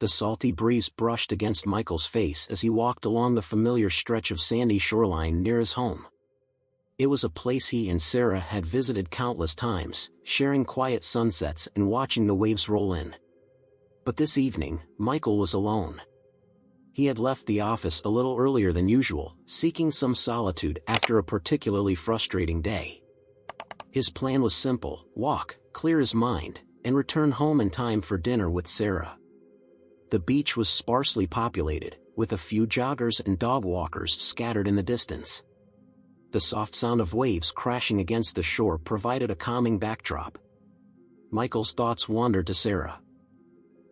The salty breeze brushed against Michael's face as he walked along the familiar stretch of sandy shoreline near his home. It was a place he and Sarah had visited countless times, sharing quiet sunsets and watching the waves roll in. But this evening, Michael was alone. He had left the office a little earlier than usual, seeking some solitude after a particularly frustrating day. His plan was simple: walk, clear his mind, and return home in time for dinner with Sarah. The beach was sparsely populated, with a few joggers and dog walkers scattered in the distance. The soft sound of waves crashing against the shore provided a calming backdrop. Michael's thoughts wandered to Sarah.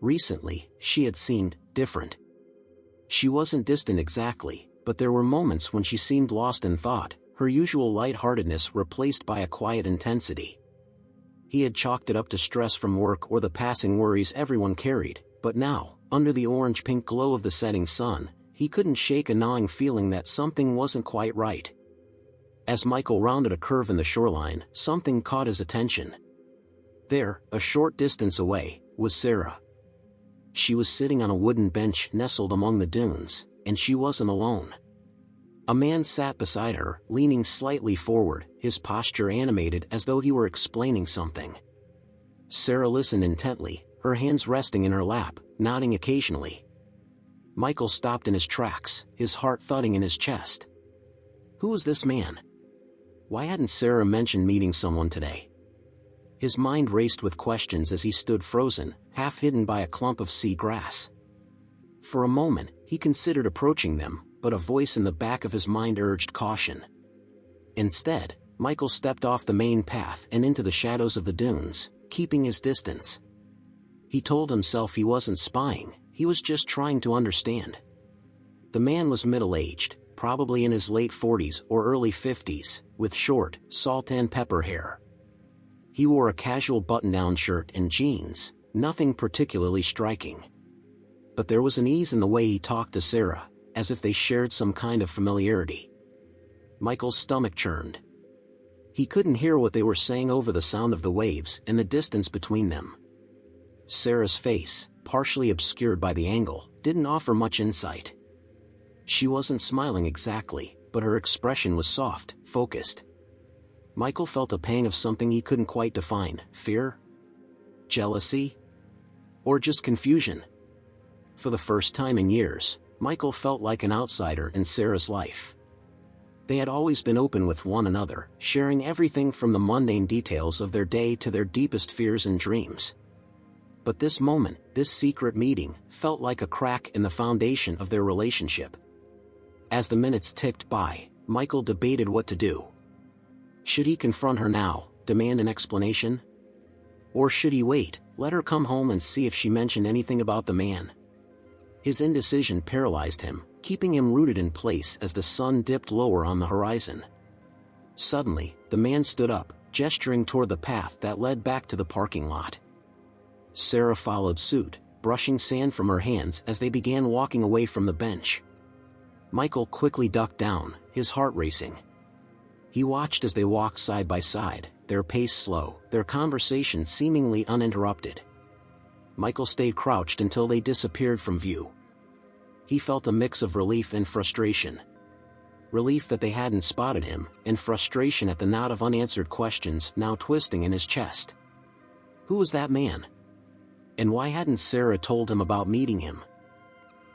Recently, she had seemed different. She wasn't distant exactly, but there were moments when she seemed lost in thought, her usual lightheartedness replaced by a quiet intensity. He had chalked it up to stress from work or the passing worries everyone carried, but now, under the orange-pink glow of the setting sun, he couldn't shake a gnawing feeling that something wasn't quite right. As Michael rounded a curve in the shoreline, something caught his attention. There, a short distance away, was Sarah. She was sitting on a wooden bench nestled among the dunes, and she wasn't alone. A man sat beside her, leaning slightly forward, his posture animated as though he were explaining something. Sarah listened intently, her hands resting in her lap, nodding occasionally. Michael stopped in his tracks, his heart thudding in his chest. Who was this man? Why hadn't Sarah mentioned meeting someone today? His mind raced with questions as he stood frozen, half hidden by a clump of sea grass. For a moment, he considered approaching them, but a voice in the back of his mind urged caution. Instead, Michael stepped off the main path and into the shadows of the dunes, keeping his distance. He told himself he wasn't spying, he was just trying to understand. The man was middle-aged, probably in his late 40s or early 50s, with short, salt and pepper hair. He wore a casual button-down shirt and jeans, nothing particularly striking. But there was an ease in the way he talked to Sarah, as if they shared some kind of familiarity. Michael's stomach churned. He couldn't hear what they were saying over the sound of the waves and the distance between them. Sarah's face, partially obscured by the angle, didn't offer much insight. She wasn't smiling exactly, but her expression was soft, focused. Michael felt a pang of something he couldn't quite define: fear? Jealousy? Or just confusion? For the first time in years, Michael felt like an outsider in Sarah's life. They had always been open with one another, sharing everything from the mundane details of their day to their deepest fears and dreams. But this moment, this secret meeting, felt like a crack in the foundation of their relationship. As the minutes ticked by, Michael debated what to do. Should he confront her now, demand an explanation? Or should he wait, let her come home and see if she mentioned anything about the man? His indecision paralyzed him, keeping him rooted in place as the sun dipped lower on the horizon. Suddenly, the man stood up, gesturing toward the path that led back to the parking lot. Sarah followed suit, brushing sand from her hands as they began walking away from the bench. Michael quickly ducked down, his heart racing. He watched as they walked side by side, their pace slow, their conversation seemingly uninterrupted. Michael stayed crouched until they disappeared from view. He felt a mix of relief and frustration. Relief that they hadn't spotted him, and frustration at the knot of unanswered questions now twisting in his chest. Who was that man? And why hadn't Sarah told him about meeting him?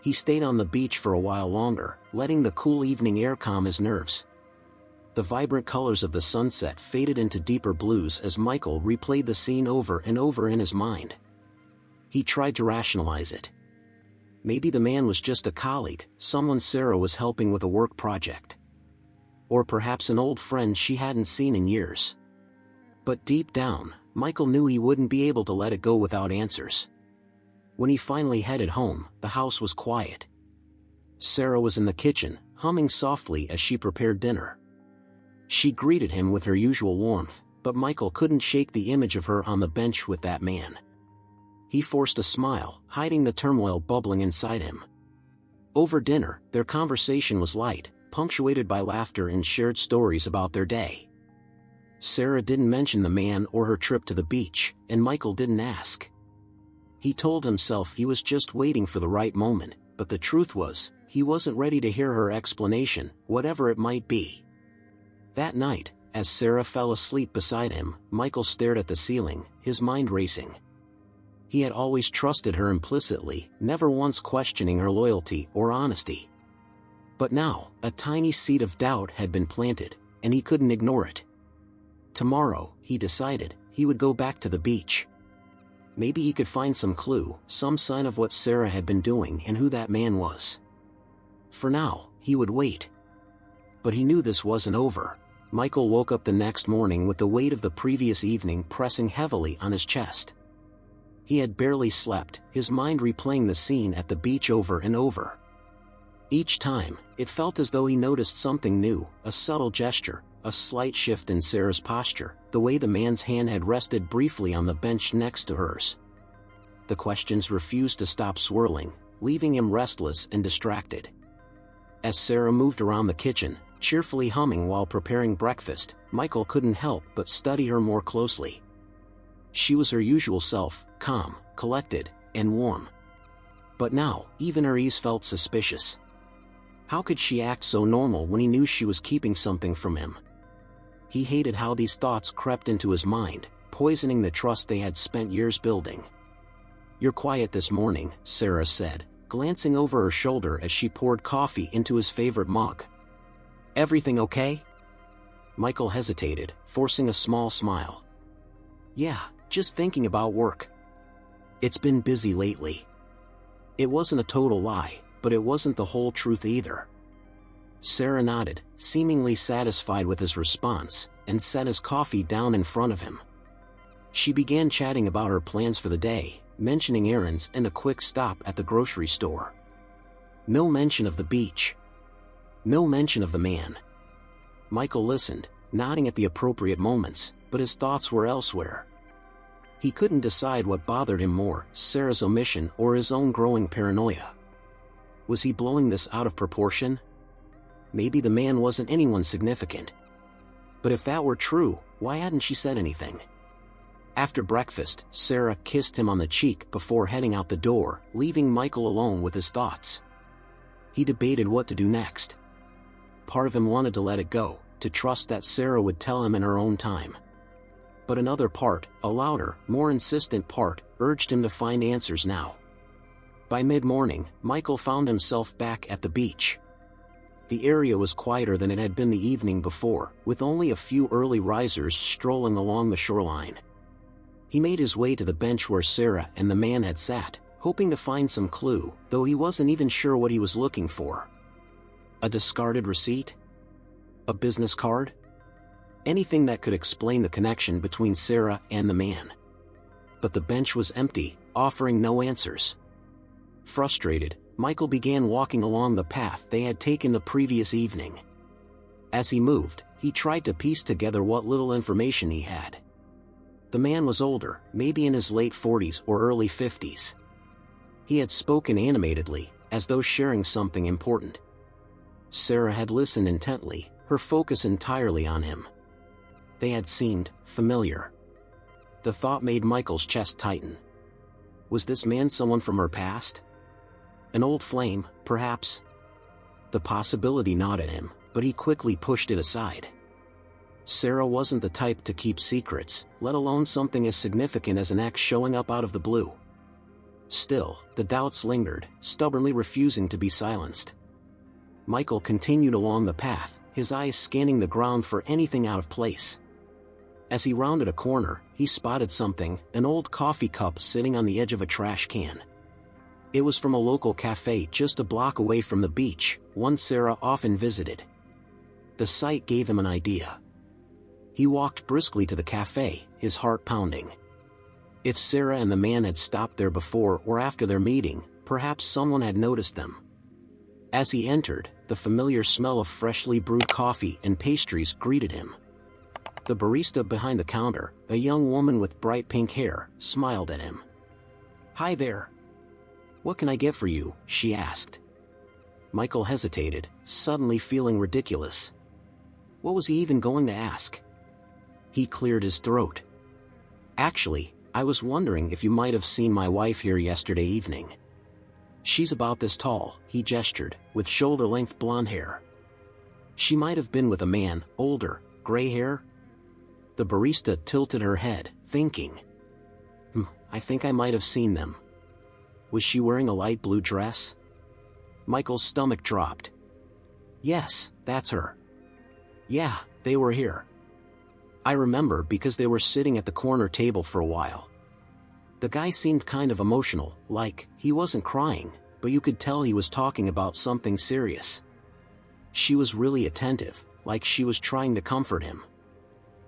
He stayed on the beach for a while longer, letting the cool evening air calm his nerves. The vibrant colors of the sunset faded into deeper blues as Michael replayed the scene over and over in his mind. He tried to rationalize it. Maybe the man was just a colleague, someone Sarah was helping with a work project. Or perhaps an old friend she hadn't seen in years. But deep down, Michael knew he wouldn't be able to let it go without answers. When he finally headed home, the house was quiet. Sarah was in the kitchen, humming softly as she prepared dinner. She greeted him with her usual warmth, but Michael couldn't shake the image of her on the bench with that man. He forced a smile, hiding the turmoil bubbling inside him. Over dinner, their conversation was light, punctuated by laughter and shared stories about their day. Sarah didn't mention the man or her trip to the beach, and Michael didn't ask. He told himself he was just waiting for the right moment, but the truth was, he wasn't ready to hear her explanation, whatever it might be. That night, as Sarah fell asleep beside him, Michael stared at the ceiling, his mind racing. He had always trusted her implicitly, never once questioning her loyalty or honesty. But now, a tiny seed of doubt had been planted, and he couldn't ignore it. Tomorrow, he decided, he would go back to the beach. Maybe he could find some clue, some sign of what Sarah had been doing and who that man was. For now, he would wait. But he knew this wasn't over. Michael woke up the next morning with the weight of the previous evening pressing heavily on his chest. He had barely slept, his mind replaying the scene at the beach over and over. Each time, it felt as though he noticed something new, a subtle gesture, a slight shift in Sarah's posture, the way the man's hand had rested briefly on the bench next to hers. The questions refused to stop swirling, leaving him restless and distracted. As Sarah moved around the kitchen, cheerfully humming while preparing breakfast, Michael couldn't help but study her more closely. She was her usual self, calm, collected, and warm. But now, even her ease felt suspicious. How could she act so normal when he knew she was keeping something from him? He hated how these thoughts crept into his mind, poisoning the trust they had spent years building. "You're quiet this morning," Sarah said, glancing over her shoulder as she poured coffee into his favorite mug. "Everything okay?" Michael hesitated, forcing a small smile. "Yeah, just thinking about work. It's been busy lately." It wasn't a total lie, but it wasn't the whole truth either. Sarah nodded, seemingly satisfied with his response, and set his coffee down in front of him. She began chatting about her plans for the day, mentioning errands and a quick stop at the grocery store. No mention of the beach. No mention of the man. Michael listened, nodding at the appropriate moments, but his thoughts were elsewhere. He couldn't decide what bothered him more, Sarah's omission or his own growing paranoia. Was he blowing this out of proportion? Maybe the man wasn't anyone significant. But if that were true, why hadn't she said anything? After breakfast, Sarah kissed him on the cheek before heading out the door, leaving Michael alone with his thoughts. He debated what to do next. Part of him wanted to let it go, to trust that Sarah would tell him in her own time. But another part, a louder, more insistent part, urged him to find answers now. By mid-morning, Michael found himself back at the beach. The area was quieter than it had been the evening before, with only a few early risers strolling along the shoreline. He made his way to the bench where Sarah and the man had sat, hoping to find some clue, though he wasn't even sure what he was looking for. A discarded receipt? A business card? Anything that could explain the connection between Sarah and the man. But the bench was empty, offering no answers. Frustrated, Michael began walking along the path they had taken the previous evening. As he moved, he tried to piece together what little information he had. The man was older, maybe in his late 40s or early 50s. He had spoken animatedly, as though sharing something important. Sarah had listened intently, her focus entirely on him. They had seemed familiar. The thought made Michael's chest tighten. Was this man someone from her past? An old flame, perhaps? The possibility gnawed at him, but he quickly pushed it aside. Sarah wasn't the type to keep secrets, let alone something as significant as an ex showing up out of the blue. Still, the doubts lingered, stubbornly refusing to be silenced. Michael continued along the path, his eyes scanning the ground for anything out of place. As he rounded a corner, he spotted something, an old coffee cup sitting on the edge of a trash can. It was from a local cafe just a block away from the beach, one Sarah often visited. The sight gave him an idea. He walked briskly to the cafe, his heart pounding. If Sarah and the man had stopped there before or after their meeting, perhaps someone had noticed them. As he entered, the familiar smell of freshly brewed coffee and pastries greeted him. The barista behind the counter, a young woman with bright pink hair, smiled at him. "Hi there. What can I get for you?" she asked. Michael hesitated, suddenly feeling ridiculous. What was he even going to ask? He cleared his throat. "Actually, I was wondering if you might have seen my wife here yesterday evening. She's about this tall, he gestured, with shoulder-length blonde hair. She might have been with a man, older, gray hair? The barista tilted her head, thinking. I think I might have seen them. Was she wearing a light blue dress? Michael's stomach dropped. Yes, that's her. Yeah, they were here. I remember because they were sitting at the corner table for a while. The guy seemed kind of emotional, like, he wasn't crying, but you could tell he was talking about something serious. She was really attentive, like she was trying to comfort him.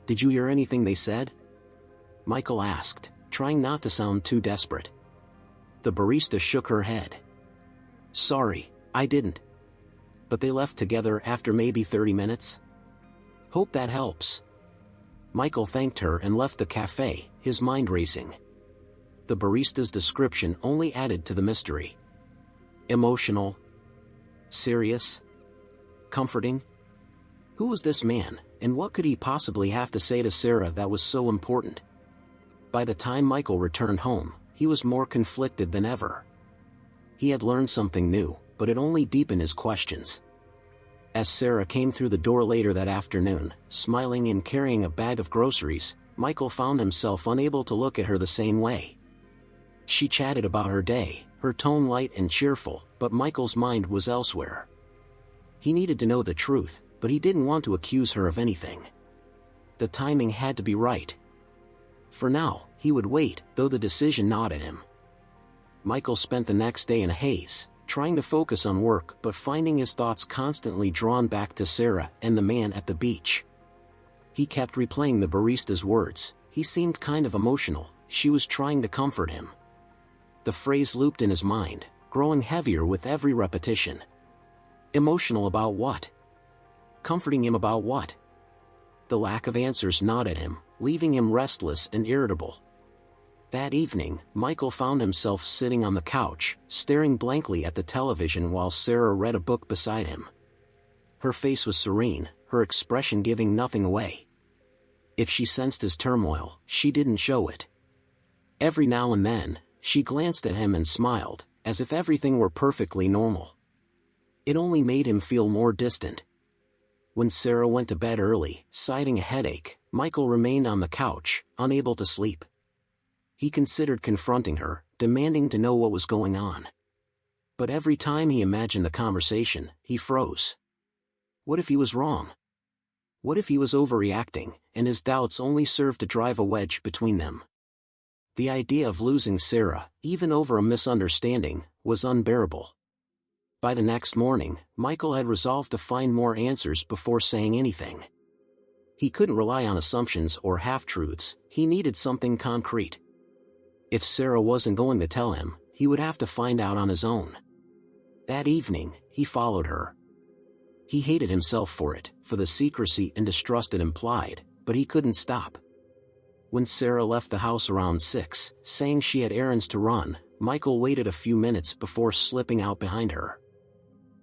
Did you hear anything they said? Michael asked, trying not to sound too desperate. The barista shook her head. Sorry, I didn't. But they left together after maybe 30 minutes? Hope that helps. Michael thanked her and left the cafe, his mind racing. The barista's description only added to the mystery. Emotional? Serious? Comforting? Who was this man, and what could he possibly have to say to Sarah that was so important? By the time Michael returned home, he was more conflicted than ever. He had learned something new, but it only deepened his questions. As Sarah came through the door later that afternoon, smiling and carrying a bag of groceries, Michael found himself unable to look at her the same way. She chatted about her day, her tone light and cheerful, but Michael's mind was elsewhere. He needed to know the truth, but he didn't want to accuse her of anything. The timing had to be right. For now, he would wait, though the decision gnawed at him. Michael spent the next day in a haze, trying to focus on work but finding his thoughts constantly drawn back to Sarah and the man at the beach. He kept replaying the barista's words. He seemed kind of emotional, she was trying to comfort him. The phrase looped in his mind, growing heavier with every repetition. Emotional about what? Comforting him about what? The lack of answers gnawed at him, leaving him restless and irritable. That evening, Michael found himself sitting on the couch, staring blankly at the television while Sarah read a book beside him. Her face was serene, her expression giving nothing away. If she sensed his turmoil, she didn't show it. Every now and then, she glanced at him and smiled, as if everything were perfectly normal. It only made him feel more distant. When Sarah went to bed early, citing a headache, Michael remained on the couch, unable to sleep. He considered confronting her, demanding to know what was going on. But every time he imagined the conversation, he froze. What if he was wrong? What if he was overreacting, and his doubts only served to drive a wedge between them? The idea of losing Sarah, even over a misunderstanding, was unbearable. By the next morning, Michael had resolved to find more answers before saying anything. He couldn't rely on assumptions or half-truths, he needed something concrete. If Sarah wasn't going to tell him, he would have to find out on his own. That evening, he followed her. He hated himself for it, for the secrecy and distrust it implied, but he couldn't stop. When Sarah left the house around 6, saying she had errands to run, Michael waited a few minutes before slipping out behind her.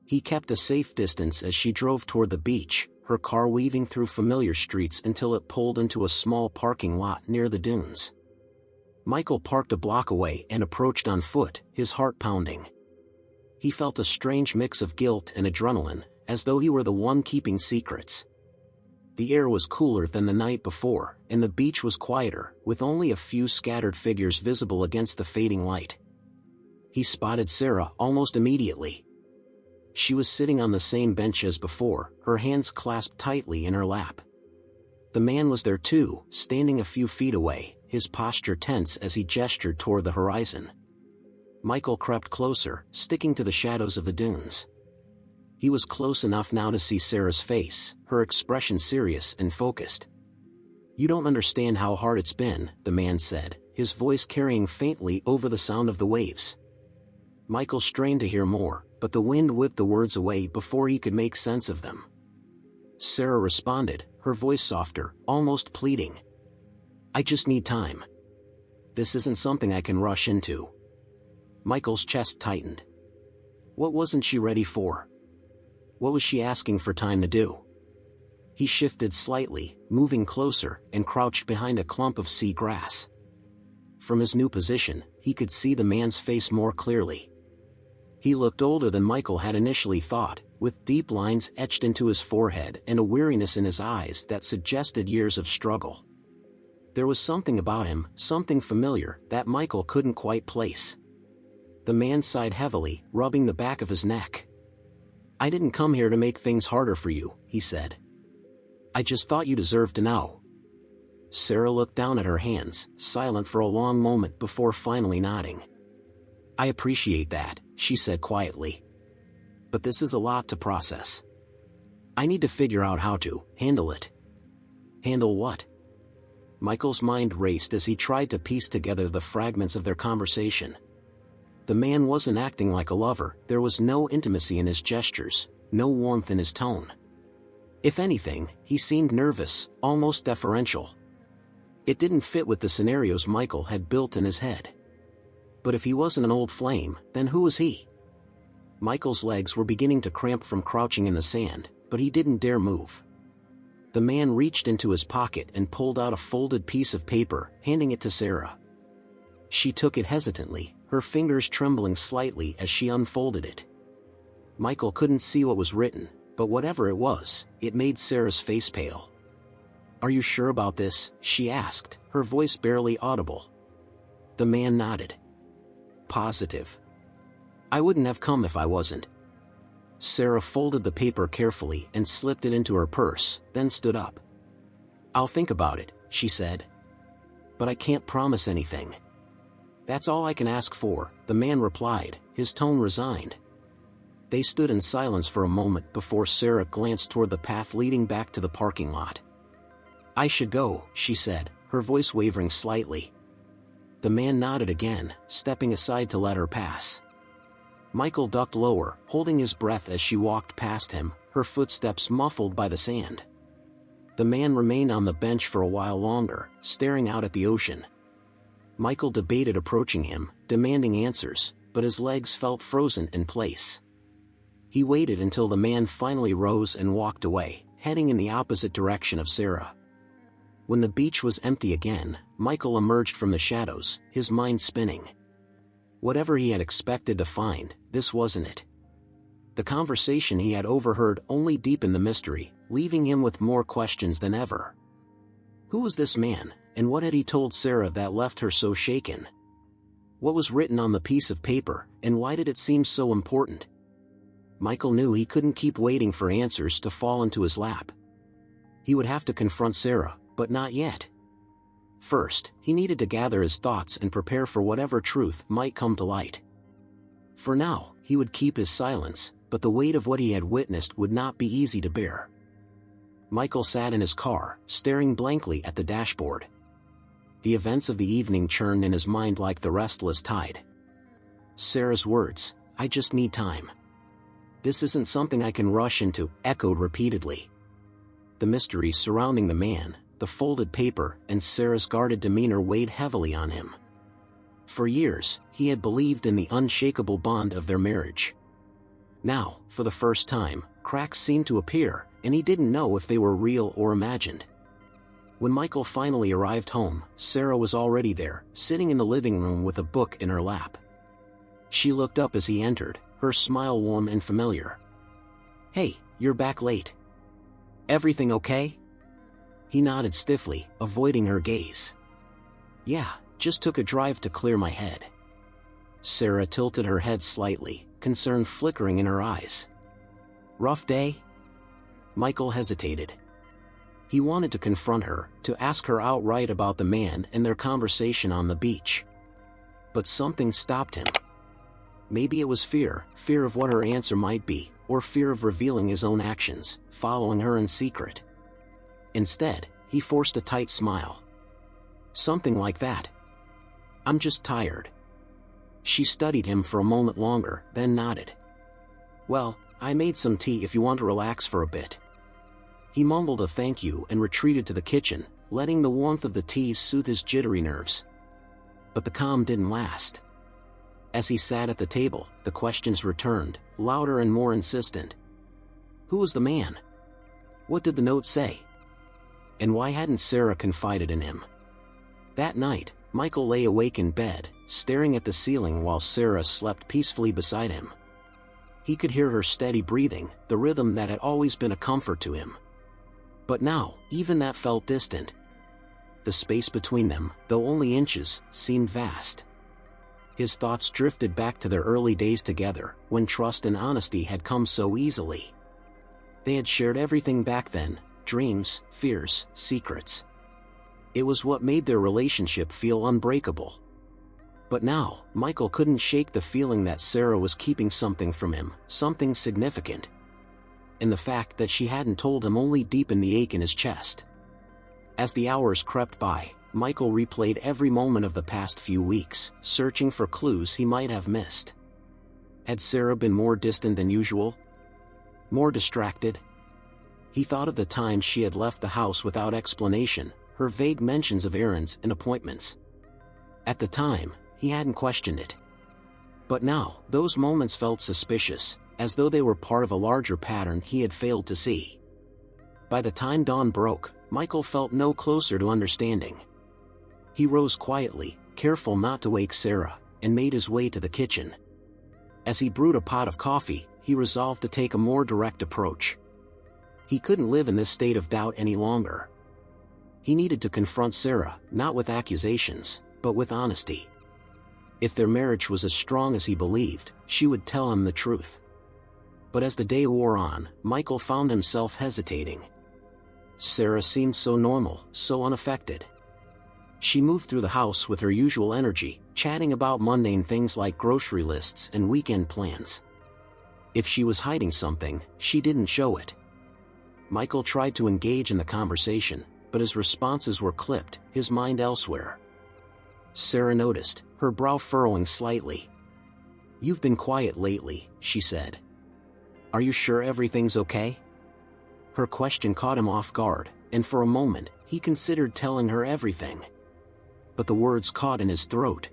He kept a safe distance as she drove toward the beach, her car weaving through familiar streets until it pulled into a small parking lot near the dunes. Michael parked a block away and approached on foot, his heart pounding. He felt a strange mix of guilt and adrenaline, as though he were the one keeping secrets. The air was cooler than the night before, and the beach was quieter, with only a few scattered figures visible against the fading light. He spotted Sarah almost immediately. She was sitting on the same bench as before, her hands clasped tightly in her lap. The man was there too, standing a few feet away, his posture tense as he gestured toward the horizon. Michael crept closer, sticking to the shadows of the dunes. He was close enough now to see Sarah's face, her expression serious and focused. "You don't understand how hard it's been," the man said, his voice carrying faintly over the sound of the waves. Michael strained to hear more, but the wind whipped the words away before he could make sense of them. Sarah responded, her voice softer, almost pleading. "I just need time. This isn't something I can rush into." Michael's chest tightened. What wasn't she ready for? What was she asking for time to do? He shifted slightly, moving closer, and crouched behind a clump of sea grass. From his new position, he could see the man's face more clearly. He looked older than Michael had initially thought, with deep lines etched into his forehead and a weariness in his eyes that suggested years of struggle. There was something about him, something familiar, that Michael couldn't quite place. The man sighed heavily, rubbing the back of his neck. "I didn't come here to make things harder for you," he said. "I just thought you deserved to know." Sarah looked down at her hands, silent for a long moment before finally nodding. "I appreciate that," she said quietly. "But this is a lot to process. I need to figure out how to handle it." "Handle what?" Michael's mind raced as he tried to piece together the fragments of their conversation. The man wasn't acting like a lover, there was no intimacy in his gestures, no warmth in his tone. If anything, he seemed nervous, almost deferential. It didn't fit with the scenarios Michael had built in his head. But if he wasn't an old flame, then who was he? Michael's legs were beginning to cramp from crouching in the sand, but he didn't dare move. The man reached into his pocket and pulled out a folded piece of paper, handing it to Sarah. She took it hesitantly, her fingers trembling slightly as she unfolded it. Michael couldn't see what was written, but whatever it was, it made Sarah's face pale. "Are you sure about this?" she asked, her voice barely audible. The man nodded. "Positive. I wouldn't have come if I wasn't." Sarah folded the paper carefully and slipped it into her purse, then stood up. "I'll think about it," she said. "But I can't promise anything." "That's all I can ask for," the man replied, his tone resigned. They stood in silence for a moment before Sarah glanced toward the path leading back to the parking lot. "I should go," she said, her voice wavering slightly. The man nodded again, stepping aside to let her pass. Michael ducked lower, holding his breath as she walked past him, her footsteps muffled by the sand. The man remained on the bench for a while longer, staring out at the ocean. Michael debated approaching him, demanding answers, but his legs felt frozen in place. He waited until the man finally rose and walked away, heading in the opposite direction of Sarah. When the beach was empty again, Michael emerged from the shadows, his mind spinning. Whatever he had expected to find, this wasn't it. The conversation he had overheard only deepened the mystery, leaving him with more questions than ever. Who was this man, and what had he told Sarah that left her so shaken? What was written on the piece of paper, and why did it seem so important? Michael knew he couldn't keep waiting for answers to fall into his lap. He would have to confront Sarah, but not yet. First, he needed to gather his thoughts and prepare for whatever truth might come to light. For now, he would keep his silence, but the weight of what he had witnessed would not be easy to bear. Michael sat in his car, staring blankly at the dashboard. The events of the evening churned in his mind like the restless tide. Sarah's words, "I just need time. This isn't something I can rush into," echoed repeatedly. The mystery surrounding the man, the folded paper, and Sarah's guarded demeanor weighed heavily on him. For years, he had believed in the unshakable bond of their marriage. Now, for the first time, cracks seemed to appear, and he didn't know if they were real or imagined. When Michael finally arrived home, Sarah was already there, sitting in the living room with a book in her lap. She looked up as he entered, her smile warm and familiar. "Hey, you're back late. Everything okay?" He nodded stiffly, avoiding her gaze. "Yeah, just took a drive to clear my head." Sarah tilted her head slightly, concern flickering in her eyes. "Rough day?" Michael hesitated. He wanted to confront her, to ask her outright about the man and their conversation on the beach. But something stopped him. Maybe it was fear of what her answer might be, or fear of revealing his own actions, following her in secret. Instead, he forced a tight smile. Something like that. "I'm just tired." She studied him for a moment longer, then nodded. "Well, I made some tea if you want to relax for a bit." He mumbled a thank you and retreated to the kitchen, letting the warmth of the tea soothe his jittery nerves. But the calm didn't last. As he sat at the table, the questions returned, louder and more insistent. Who was the man? What did the note say? And why hadn't Sarah confided in him? That night, Michael lay awake in bed, staring at the ceiling while Sarah slept peacefully beside him. He could hear her steady breathing, the rhythm that had always been a comfort to him. But now, even that felt distant. The space between them, though only inches, seemed vast. His thoughts drifted back to their early days together, when trust and honesty had come so easily. They had shared everything back then: dreams, fears, secrets. It was what made their relationship feel unbreakable. But now, Michael couldn't shake the feeling that Sarah was keeping something from him, something significant. And the fact that she hadn't told him only deepened the ache in his chest. As the hours crept by, Michael replayed every moment of the past few weeks, searching for clues he might have missed. Had Sarah been more distant than usual? More distracted? He thought of the times she had left the house without explanation, her vague mentions of errands and appointments. At the time, he hadn't questioned it. But now, those moments felt suspicious, as though they were part of a larger pattern he had failed to see. By the time dawn broke, Michael felt no closer to understanding. He rose quietly, careful not to wake Sarah, and made his way to the kitchen. As he brewed a pot of coffee, he resolved to take a more direct approach. He couldn't live in this state of doubt any longer. He needed to confront Sarah, not with accusations, but with honesty. If their marriage was as strong as he believed, she would tell him the truth. But as the day wore on, Michael found himself hesitating. Sarah seemed so normal, so unaffected. She moved through the house with her usual energy, chatting about mundane things like grocery lists and weekend plans. If she was hiding something, she didn't show it. Michael tried to engage in the conversation, but his responses were clipped, his mind elsewhere. Sarah noticed, her brow furrowing slightly. "You've been quiet lately," she said. "Are you sure everything's okay?" Her question caught him off guard, and for a moment, he considered telling her everything. But the words caught in his throat.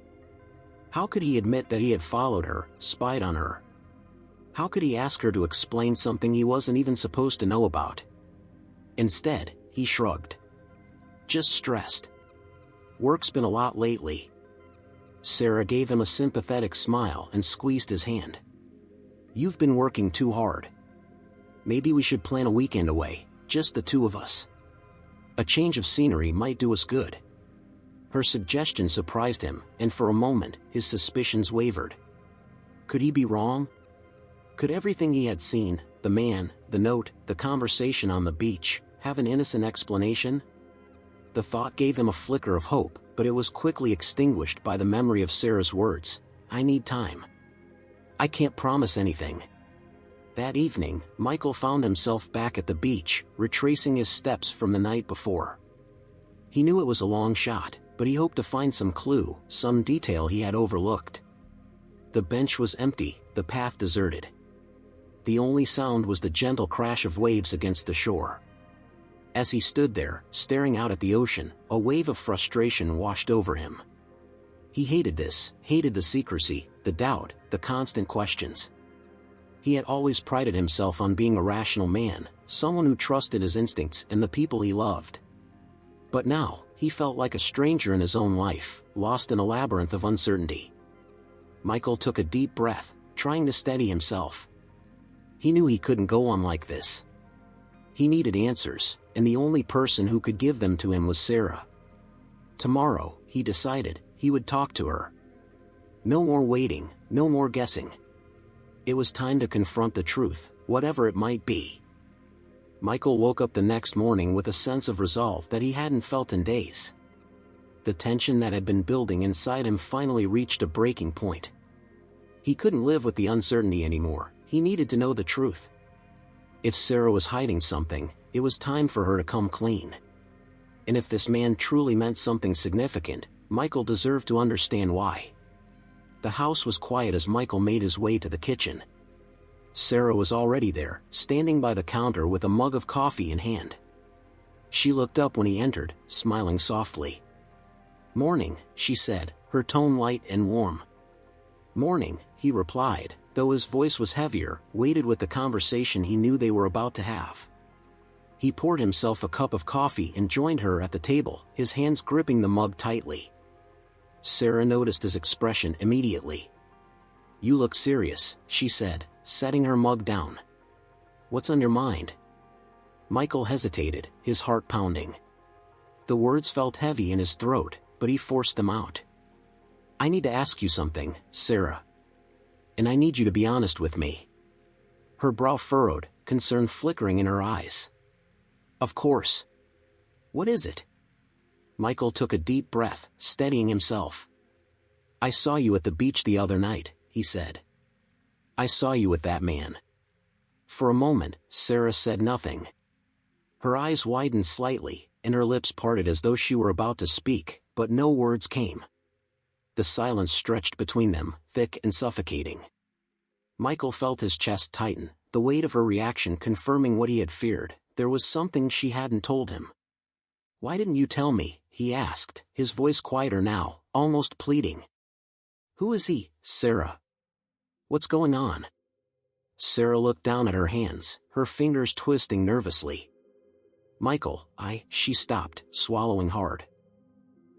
How could he admit that he had followed her, spied on her? How could he ask her to explain something he wasn't even supposed to know about? Instead, he shrugged. "Just stressed. Work's been a lot lately." Sarah gave him a sympathetic smile and squeezed his hand. "You've been working too hard. Maybe we should plan a weekend away, just the two of us. A change of scenery might do us good." Her suggestion surprised him, and for a moment, his suspicions wavered. Could he be wrong? Could everything he had seen, the man, the note, the conversation on the beach, have an innocent explanation? The thought gave him a flicker of hope, but it was quickly extinguished by the memory of Sarah's words. "I need time. I can't promise anything." That evening, Michael found himself back at the beach, retracing his steps from the night before. He knew it was a long shot, but he hoped to find some clue, some detail he had overlooked. The bench was empty, the path deserted. The only sound was the gentle crash of waves against the shore. As he stood there, staring out at the ocean, a wave of frustration washed over him. He hated this, hated the secrecy, the doubt, the constant questions. He had always prided himself on being a rational man, someone who trusted his instincts and the people he loved. But now, he felt like a stranger in his own life, lost in a labyrinth of uncertainty. Michael took a deep breath, trying to steady himself. He knew he couldn't go on like this. He needed answers, and the only person who could give them to him was Sarah. Tomorrow, he decided, he would talk to her. No more waiting, no more guessing. It was time to confront the truth, whatever it might be. Michael woke up the next morning with a sense of resolve that he hadn't felt in days. The tension that had been building inside him finally reached a breaking point. He couldn't live with the uncertainty anymore, he needed to know the truth. If Sarah was hiding something, it was time for her to come clean. And if this man truly meant something significant, Michael deserved to understand why. The house was quiet as Michael made his way to the kitchen. Sarah was already there, standing by the counter with a mug of coffee in hand. She looked up when he entered, smiling softly. "Morning," she said, her tone light and warm. "Morning," he replied, though his voice was heavier, weighted with the conversation he knew they were about to have. He poured himself a cup of coffee and joined her at the table, his hands gripping the mug tightly. Sarah noticed his expression immediately. "You look serious," she said, setting her mug down. "What's on your mind?" Michael hesitated, his heart pounding. The words felt heavy in his throat, but he forced them out. "I need to ask you something, Sarah. And I need you to be honest with me." Her brow furrowed, concern flickering in her eyes. "Of course. What is it?" Michael took a deep breath, steadying himself. "I saw you at the beach the other night," he said. "I saw you with that man." For a moment, Sarah said nothing. Her eyes widened slightly, and her lips parted as though she were about to speak, but no words came. The silence stretched between them, thick and suffocating. Michael felt his chest tighten, the weight of her reaction confirming what he had feared. There was something she hadn't told him. "Why didn't you tell me?" he asked, his voice quieter now, almost pleading. "Who is he, Sarah? What's going on?" Sarah looked down at her hands, her fingers twisting nervously. "Michael, she stopped, swallowing hard.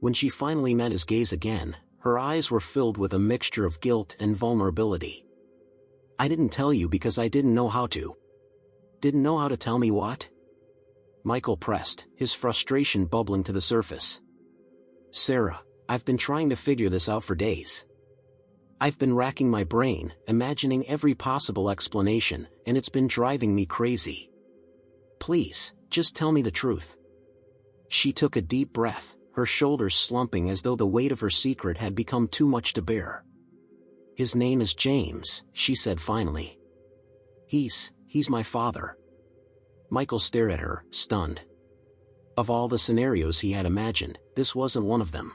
When she finally met his gaze again, her eyes were filled with a mixture of guilt and vulnerability. "I didn't tell you because I didn't know how to." "Didn't know how to tell me what?" Michael pressed, his frustration bubbling to the surface. "Sarah, I've been trying to figure this out for days. I've been racking my brain, imagining every possible explanation, and it's been driving me crazy. Please, just tell me the truth." She took a deep breath, her shoulders slumping as though the weight of her secret had become too much to bear. "His name is James," she said finally. He's my father." Michael stared at her, stunned. Of all the scenarios he had imagined, this wasn't one of them.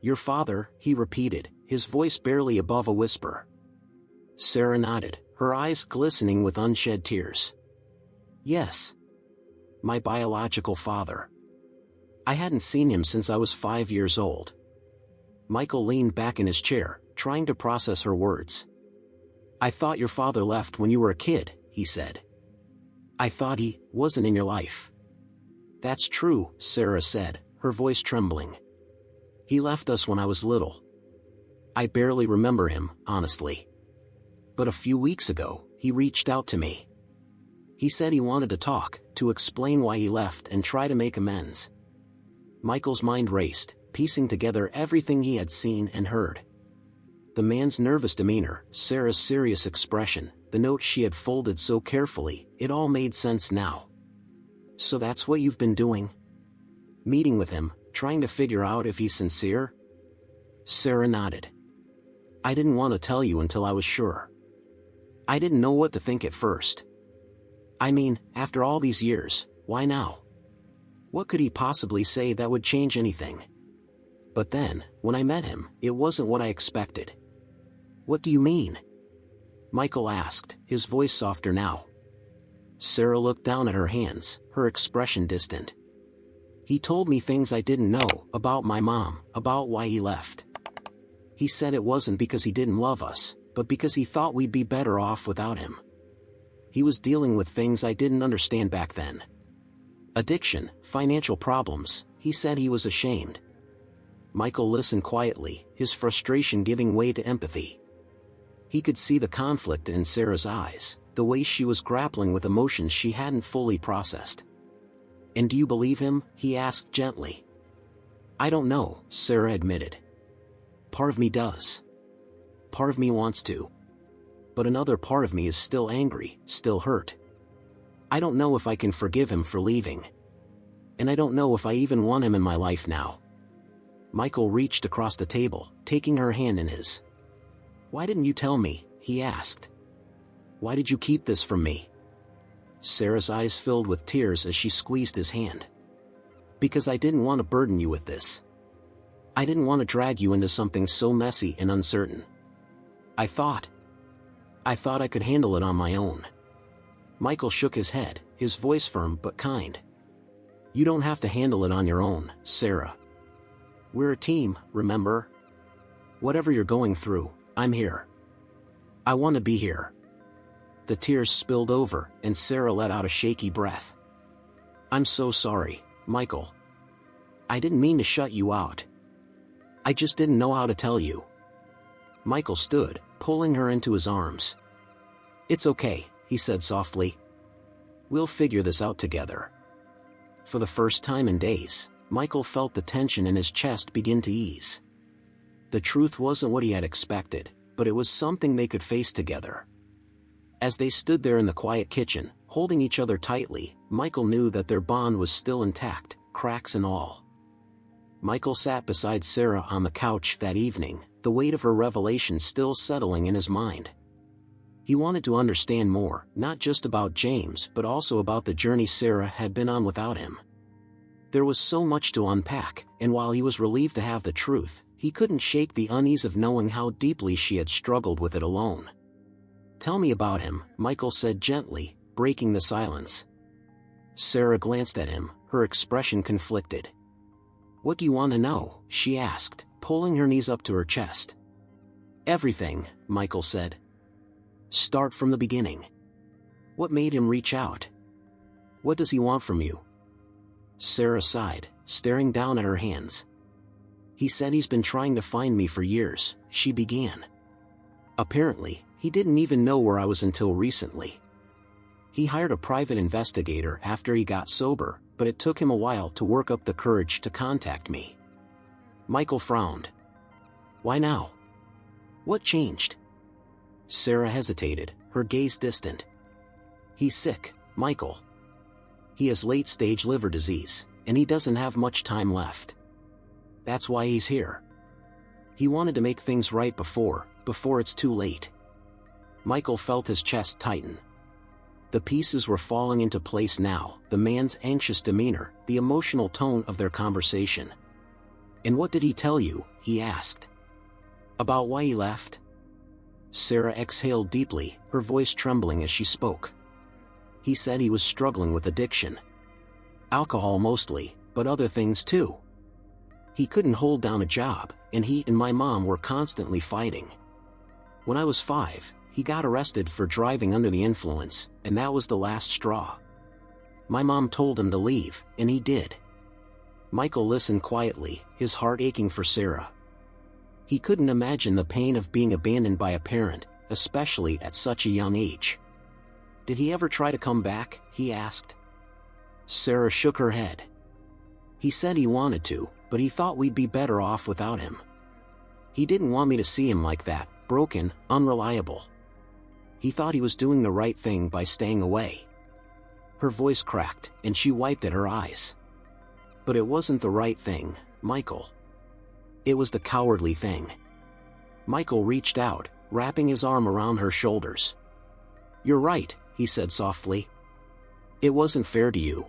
"Your father," he repeated, his voice barely above a whisper. Sarah nodded, her eyes glistening with unshed tears. "Yes. My biological father. I hadn't seen him since I was 5 years old." Michael leaned back in his chair, trying to process her words. "I thought your father left when you were a kid," he said. "I thought he wasn't in your life." "That's true," Sarah said, her voice trembling. "He left us when I was little. I barely remember him, honestly. But a few weeks ago, he reached out to me. He said he wanted to talk, to explain why he left and try to make amends." Michael's mind raced, piecing together everything he had seen and heard. The man's nervous demeanor, Sarah's serious expression, the note she had folded so carefully, it all made sense now. "So that's what you've been doing? Meeting with him, trying to figure out if he's sincere?" Sarah nodded. "I didn't want to tell you until I was sure. I didn't know what to think at first. I mean, after all these years, why now? What could he possibly say that would change anything? But then, when I met him, it wasn't what I expected." "What do you mean?" Michael asked, his voice softer now. Sarah looked down at her hands, her expression distant. "He told me things I didn't know, about my mom, about why he left. He said it wasn't because he didn't love us, but because he thought we'd be better off without him. He was dealing with things I didn't understand back then. Addiction, financial problems. He said he was ashamed." Michael listened quietly, his frustration giving way to empathy. He could see the conflict in Sarah's eyes, the way she was grappling with emotions she hadn't fully processed. "And do you believe him?" he asked gently. "I don't know," Sarah admitted. "Part of me does. Part of me wants to. But another part of me is still angry, still hurt. I don't know if I can forgive him for leaving. And I don't know if I even want him in my life now." Michael reached across the table, taking her hand in his. "Why didn't you tell me?" he asked. "Why did you keep this from me?" Sarah's eyes filled with tears as she squeezed his hand. "Because I didn't want to burden you with this. I didn't want to drag you into something so messy and uncertain. I thought I could handle it on my own." Michael shook his head, his voice firm but kind. "You don't have to handle it on your own, Sarah. We're a team, remember? Whatever you're going through, I'm here. I want to be here." The tears spilled over, and Sarah let out a shaky breath. "I'm so sorry, Michael. I didn't mean to shut you out. I just didn't know how to tell you. Michael stood, pulling her into his arms. It's okay, he said softly. We'll figure this out together. For the first time in days, Michael felt the tension in his chest begin to ease. The truth wasn't what he had expected, but it was something they could face together. As they stood there in the quiet kitchen, holding each other tightly, Michael knew that their bond was still intact, cracks and all. Michael sat beside Sarah on the couch that evening, the weight of her revelation still settling in his mind. He wanted to understand more, not just about James but also about the journey Sarah had been on without him. There was so much to unpack, and while he was relieved to have the truth, he couldn't shake the unease of knowing how deeply she had struggled with it alone. Tell me about him, Michael said gently, breaking the silence. Sarah glanced at him, her expression conflicted. What do you want to know? She asked, pulling her knees up to her chest. Everything, Michael said. Start from the beginning. What made him reach out? What does he want from you? Sarah sighed, staring down at her hands. He said he's been trying to find me for years, she began. Apparently, he didn't even know where I was until recently. He hired a private investigator after he got sober, but it took him a while to work up the courage to contact me. Michael frowned. Why now? What changed? Sarah hesitated, her gaze distant. He's sick, Michael. He has late-stage liver disease, and he doesn't have much time left. That's why he's here. He wanted to make things right before it's too late. Michael felt his chest tighten. The pieces were falling into place now, the man's anxious demeanor, the emotional tone of their conversation. And what did he tell you? He asked. About why he left? Sarah exhaled deeply, her voice trembling as she spoke. He said he was struggling with addiction. Alcohol mostly, but other things too. He couldn't hold down a job, and he and my mom were constantly fighting. When I was 5, he got arrested for driving under the influence, and that was the last straw. My mom told him to leave, and he did. Michael listened quietly, his heart aching for Sarah. He couldn't imagine the pain of being abandoned by a parent, especially at such a young age. Did he ever try to come back? He asked. Sarah shook her head. He said he wanted to, but he thought we'd be better off without him. He didn't want me to see him like that, broken, unreliable. He thought he was doing the right thing by staying away. Her voice cracked, and she wiped at her eyes. But it wasn't the right thing, Michael. It was the cowardly thing. Michael reached out, wrapping his arm around her shoulders. You're right, he said softly. It wasn't fair to you.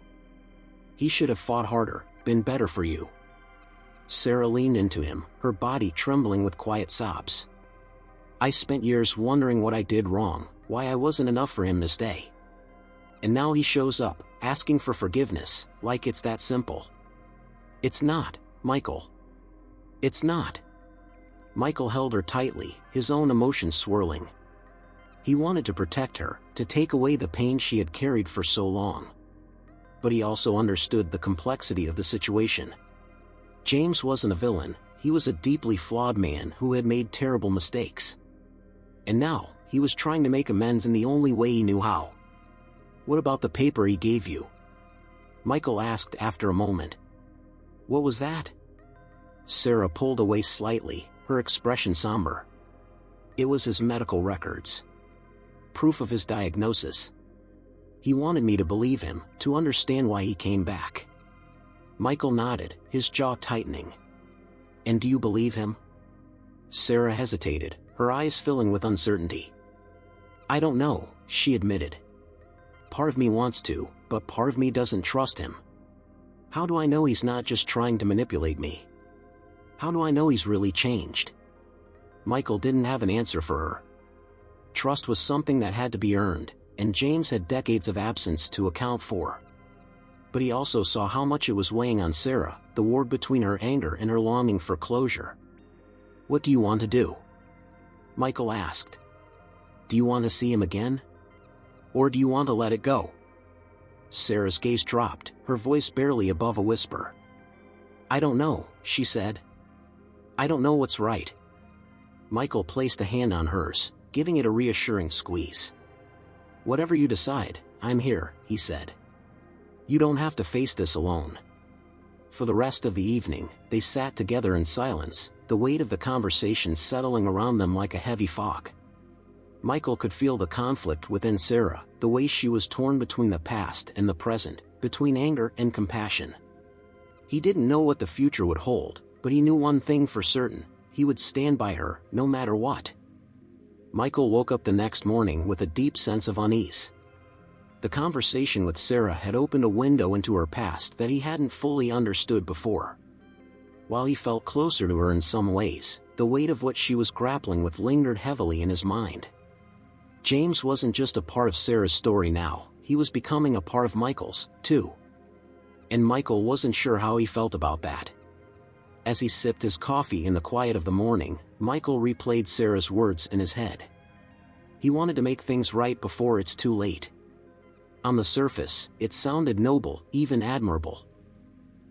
He should have fought harder, been better for you. Sarah leaned into him, her body trembling with quiet sobs. I spent years wondering what I did wrong, why I wasn't enough for him to stay. And now he shows up, asking for forgiveness, like it's that simple. It's not, Michael. It's not. Michael held her tightly, his own emotions swirling. He wanted to protect her, to take away the pain she had carried for so long. But he also understood the complexity of the situation. James wasn't a villain, he was a deeply flawed man who had made terrible mistakes. And now, he was trying to make amends in the only way he knew how. What about the paper he gave you? Michael asked after a moment. What was that? Sarah pulled away slightly, her expression somber. It was his medical records. Proof of his diagnosis. He wanted me to believe him, to understand why he came back. Michael nodded, his jaw tightening. And do you believe him? Sarah hesitated, her eyes filling with uncertainty. I don't know, she admitted. Part of me wants to, but part of me doesn't trust him. How do I know he's not just trying to manipulate me? How do I know he's really changed? Michael didn't have an answer for her. Trust was something that had to be earned, and James had decades of absence to account for. But he also saw how much it was weighing on Sarah, the war between her anger and her longing for closure. What do you want to do? Michael asked. Do you want to see him again? Or do you want to let it go? Sarah's gaze dropped, her voice barely above a whisper. I don't know, she said. I don't know what's right. Michael placed a hand on hers, giving it a reassuring squeeze. Whatever you decide, I'm here, he said. You don't have to face this alone. For the rest of the evening, they sat together in silence, the weight of the conversation settling around them like a heavy fog. Michael could feel the conflict within Sarah, the way she was torn between the past and the present, between anger and compassion. He didn't know what the future would hold, but he knew one thing for certain: he would stand by her, no matter what. Michael woke up the next morning with a deep sense of unease. The conversation with Sarah had opened a window into her past that he hadn't fully understood before. While he felt closer to her in some ways, the weight of what she was grappling with lingered heavily in his mind. James wasn't just a part of Sarah's story now, he was becoming a part of Michael's, too. And Michael wasn't sure how he felt about that. As he sipped his coffee in the quiet of the morning, Michael replayed Sarah's words in his head. He wanted to make things right before it's too late. On the surface, it sounded noble, even admirable.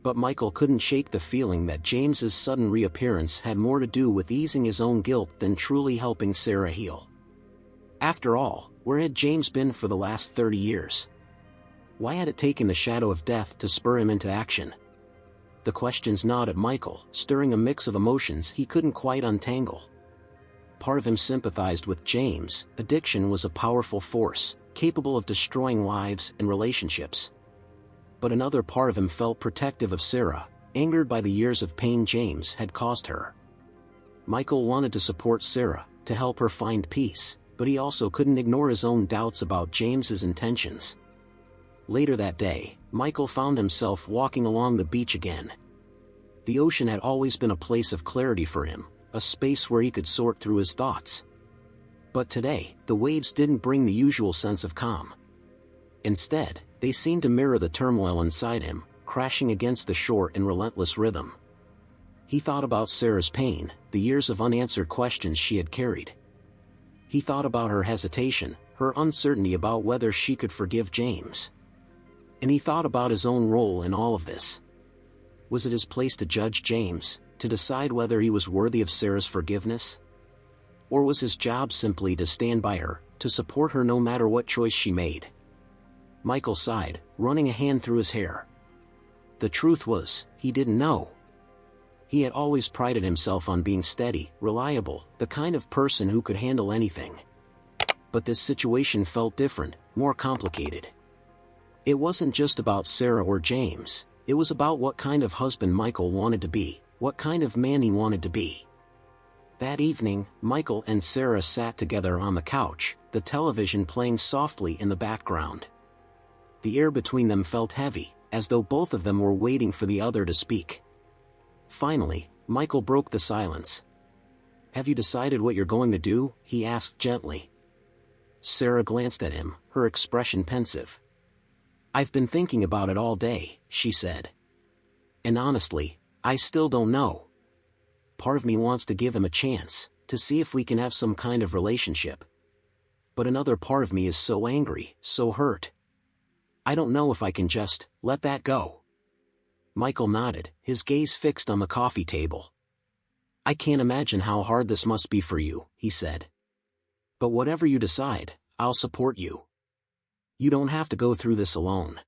But Michael couldn't shake the feeling that James's sudden reappearance had more to do with easing his own guilt than truly helping Sarah heal. After all, where had James been for the last 30 years? Why had it taken the shadow of death to spur him into action? The questions gnawed at Michael, stirring a mix of emotions he couldn't quite untangle. Part of him sympathized with James. Addiction was a powerful force, capable of destroying lives and relationships. But another part of him felt protective of Sarah, angered by the years of pain James had caused her. Michael wanted to support Sarah, to help her find peace, but he also couldn't ignore his own doubts about James's intentions. Later that day, Michael found himself walking along the beach again. The ocean had always been a place of clarity for him, a space where he could sort through his thoughts. But today, the waves didn't bring the usual sense of calm. Instead, they seemed to mirror the turmoil inside him, crashing against the shore in relentless rhythm. He thought about Sarah's pain, the years of unanswered questions she had carried. He thought about her hesitation, her uncertainty about whether she could forgive James. And he thought about his own role in all of this. Was it his place to judge James, to decide whether he was worthy of Sarah's forgiveness? Or was his job simply to stand by her, to support her no matter what choice she made? Michael sighed, running a hand through his hair. The truth was, he didn't know. He had always prided himself on being steady, reliable, the kind of person who could handle anything. But this situation felt different, more complicated. It wasn't just about Sarah or James, it was about what kind of husband Michael wanted to be, what kind of man he wanted to be. That evening, Michael and Sarah sat together on the couch, the television playing softly in the background. The air between them felt heavy, as though both of them were waiting for the other to speak. Finally, Michael broke the silence. "Have you decided what you're going to do?" he asked gently. Sarah glanced at him, her expression pensive. "I've been thinking about it all day," she said. "And honestly, I still don't know. Part of me wants to give him a chance, to see if we can have some kind of relationship. But another part of me is so angry, so hurt. I don't know if I can just let that go." Michael nodded, his gaze fixed on the coffee table. "I can't imagine how hard this must be for you," he said. "But whatever you decide, I'll support you. You don't have to go through this alone."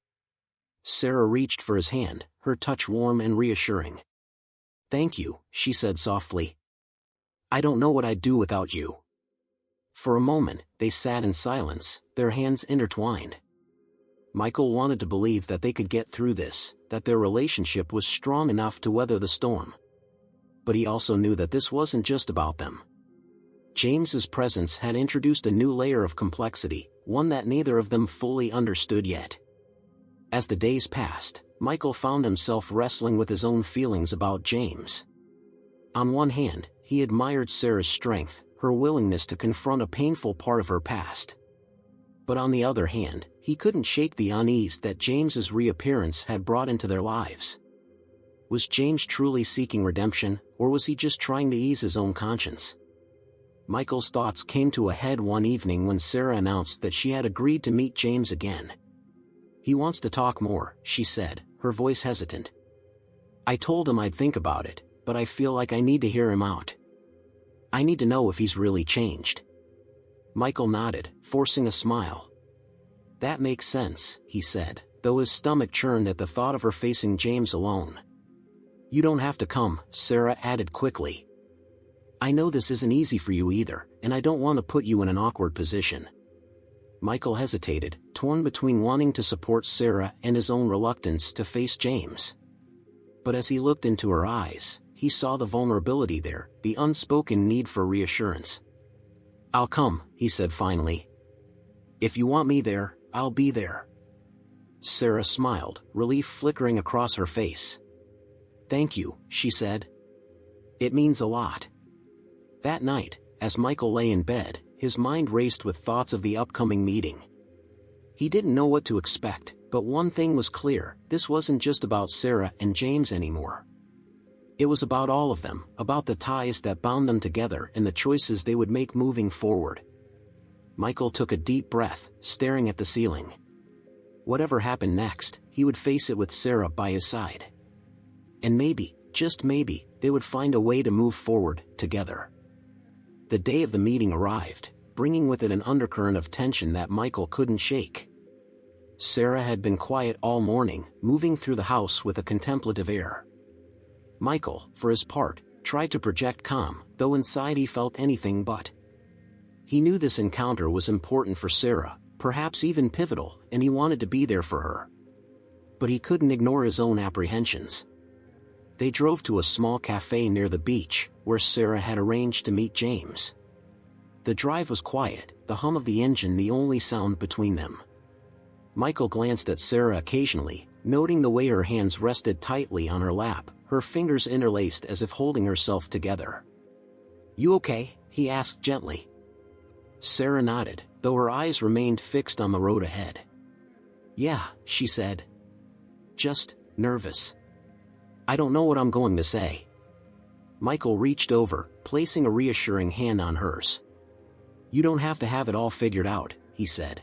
Sarah reached for his hand, her touch warm and reassuring. "Thank you," she said softly. "I don't know what I'd do without you." For a moment, they sat in silence, their hands intertwined. Michael wanted to believe that they could get through this, that their relationship was strong enough to weather the storm. But he also knew that this wasn't just about them. James's presence had introduced a new layer of complexity, one that neither of them fully understood yet. As the days passed, Michael found himself wrestling with his own feelings about James. On one hand, he admired Sarah's strength, her willingness to confront a painful part of her past. But on the other hand, he couldn't shake the unease that James's reappearance had brought into their lives. Was James truly seeking redemption, or was he just trying to ease his own conscience? Michael's thoughts came to a head one evening when Sarah announced that she had agreed to meet James again. "He wants to talk more," she said, her voice hesitant. "I told him I'd think about it, but I feel like I need to hear him out. I need to know if he's really changed." Michael nodded, forcing a smile. "That makes sense," he said, though his stomach churned at the thought of her facing James alone. "You don't have to come," Sarah added quickly. "I know this isn't easy for you either, and I don't want to put you in an awkward position." Michael hesitated, torn between wanting to support Sarah and his own reluctance to face James. But as he looked into her eyes, he saw the vulnerability there, the unspoken need for reassurance. "I'll come," he said finally. "If you want me there, I'll be there." Sarah smiled, relief flickering across her face. "Thank you," she said. "It means a lot." That night, as Michael lay in bed, his mind raced with thoughts of the upcoming meeting. He didn't know what to expect, but one thing was clear: this wasn't just about Sarah and James anymore. It was about all of them, about the ties that bound them together and the choices they would make moving forward. Michael took a deep breath, staring at the ceiling. Whatever happened next, he would face it with Sarah by his side. And maybe, just maybe, they would find a way to move forward, together. The day of the meeting arrived, bringing with it an undercurrent of tension that Michael couldn't shake. Sarah had been quiet all morning, moving through the house with a contemplative air. Michael, for his part, tried to project calm, though inside he felt anything but. He knew this encounter was important for Sarah, perhaps even pivotal, and he wanted to be there for her. But he couldn't ignore his own apprehensions. They drove to a small cafe near the beach, where Sarah had arranged to meet James. The drive was quiet, the hum of the engine the only sound between them. Michael glanced at Sarah occasionally, noting the way her hands rested tightly on her lap, her fingers interlaced as if holding herself together. "You okay?" he asked gently. Sarah nodded, though her eyes remained fixed on the road ahead. "Yeah," she said. "Just nervous. I don't know what I'm going to say." Michael reached over, placing a reassuring hand on hers. "You don't have to have it all figured out," he said.